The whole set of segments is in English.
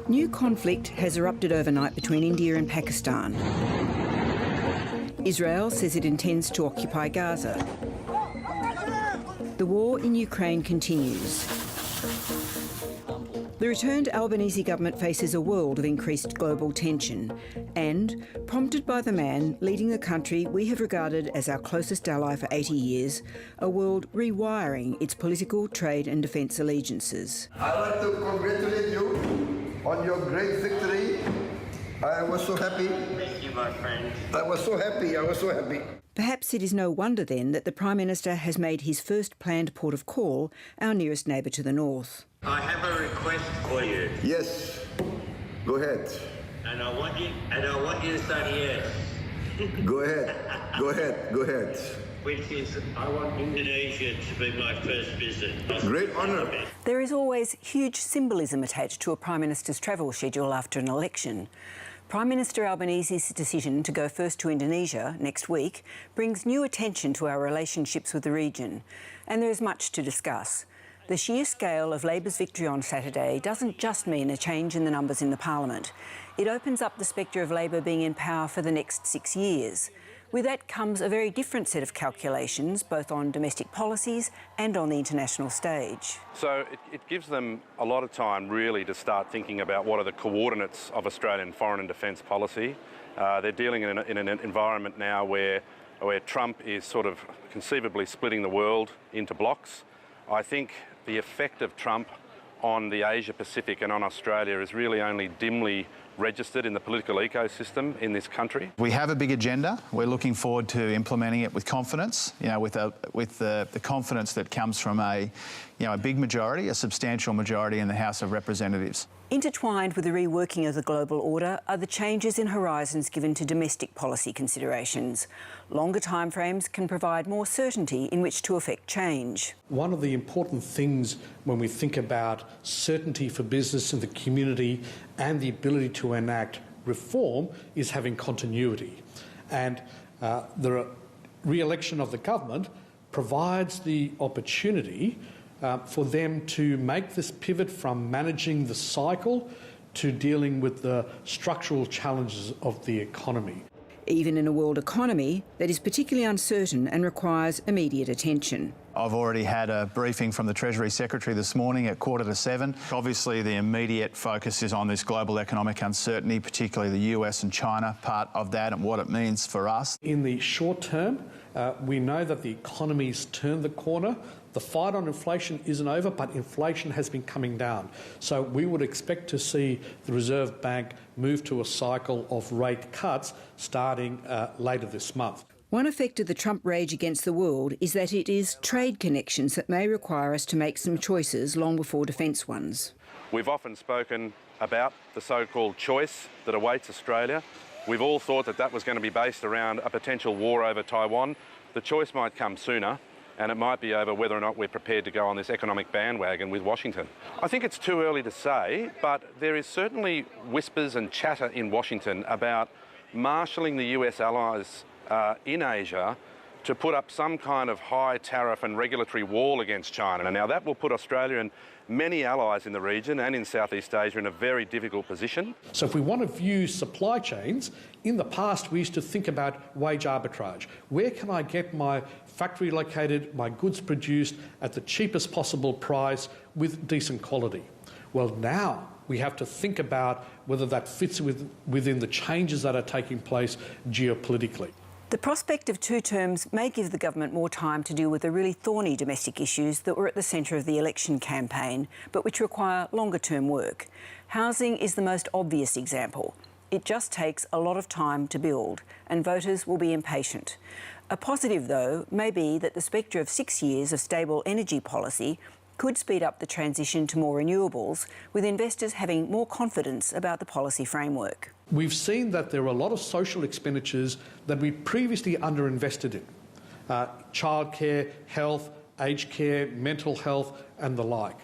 New conflict has erupted overnight between India and Pakistan. Israel says it intends to occupy Gaza. The war in Ukraine continues. The returned Albanese government faces a world of increased global tension and, prompted by the man leading the country we have regarded as our closest ally for 80 years, a world rewiring its political, trade and defence allegiances. I'd like to congratulate you on your great victory. I was so happy. Thank you, my friend. I was so happy. Perhaps it is no wonder then that the Prime Minister has made his first planned port of call our nearest neighbour to the north. I have a request for you. Yes, go ahead. And I want you to say yes. Go ahead. Which is, I want Indonesia to be my first visit. Great honour. There is always huge symbolism attached to a Prime Minister's travel schedule after an election. Prime Minister Albanese's decision to go first to Indonesia next week brings new attention to our relationships with the region, and there is much to discuss. The sheer scale of Labor's victory on Saturday doesn't just mean a change in the numbers in the Parliament. It opens up the spectre of Labor being in power for the next 6 years. With that comes a very different set of calculations, both on domestic policies and on the international stage. So it gives them a lot of time, really, to start thinking about what are the coordinates of Australian foreign and defence policy. They're dealing in an environment now where Trump is sort of conceivably splitting the world into blocks. I think the effect of Trump on the Asia-Pacific and on Australia is really only dimly registered in the political ecosystem in this country. We have a big agenda. We're looking forward to implementing it with confidence, with the confidence that comes from a big majority, a substantial majority in the House of Representatives. Intertwined with the reworking of the global order are the changes in horizons given to domestic policy considerations. Longer timeframes can provide more certainty in which to effect change. One of the important things when we think about certainty for business and the community and the ability to enact reform is having continuity. And the re-election of the government provides the opportunity for them to make this pivot from managing the cycle to dealing with the structural challenges of the economy. Even in a world economy that is particularly uncertain and requires immediate attention. I've already had a briefing from the Treasury Secretary this morning at 6:45. Obviously, the immediate focus is on this global economic uncertainty, particularly the US and China part of that and what it means for us. In the short term, we know that the economy's turned the corner. The fight on inflation isn't over, but inflation has been coming down. So we would expect to see the Reserve Bank move to a cycle of rate cuts starting later this month. One effect of the Trump rage against the world is that it is trade connections that may require us to make some choices long before defence ones. We've often spoken about the so-called choice that awaits Australia. We've all thought that was going to be based around a potential war over Taiwan. The choice might come sooner, and it might be over whether or not we're prepared to go on this economic bandwagon with Washington. I think it's too early to say, but there is certainly whispers and chatter in Washington about marshalling the US allies in Asia to put up some kind of high tariff and regulatory wall against China. Now that will put Australia and many allies in the region and in Southeast Asia in a very difficult position. So if we want to view supply chains, in the past we used to think about wage arbitrage. Where can I get my factory located, my goods produced at the cheapest possible price with decent quality? Well, now we have to think about whether that fits within the changes that are taking place geopolitically. The prospect of 2 terms may give the government more time to deal with the really thorny domestic issues that were at the centre of the election campaign, but which require longer-term work. Housing is the most obvious example. It just takes a lot of time to build, and voters will be impatient. A positive, though, may be that the spectre of 6 years of stable energy policy could speed up the transition to more renewables, with investors having more confidence about the policy framework. We've seen that there are a lot of social expenditures that we previously underinvested in. Childcare, health, aged care, mental health and the like.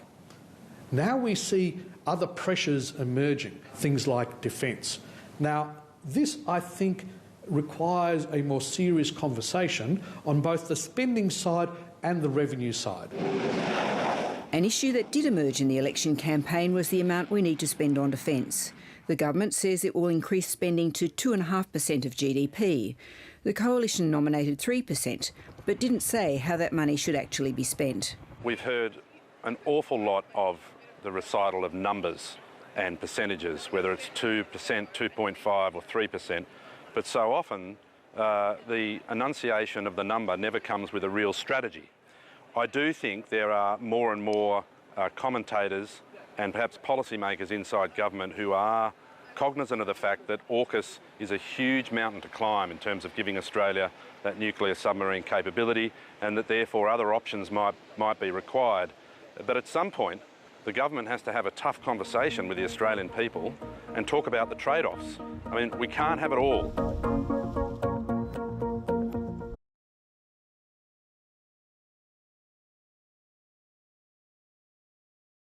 Now we see other pressures emerging, things like defence. Now, this, I think, requires a more serious conversation on both the spending side and the revenue side. An issue that did emerge in the election campaign was the amount we need to spend on defence. The government says it will increase spending to 2.5% of GDP. The coalition nominated 3%, but didn't say how that money should actually be spent. We've heard an awful lot of the recital of numbers and percentages, whether it's 2%, 2.5 or 3%, but so often the enunciation of the number never comes with a real strategy. I do think there are more and more commentators and perhaps policymakers inside government who are cognisant of the fact that AUKUS is a huge mountain to climb in terms of giving Australia that nuclear submarine capability, and that therefore other options might be required. But at some point, the government has to have a tough conversation with the Australian people and talk about the trade-offs. I mean, we can't have it all.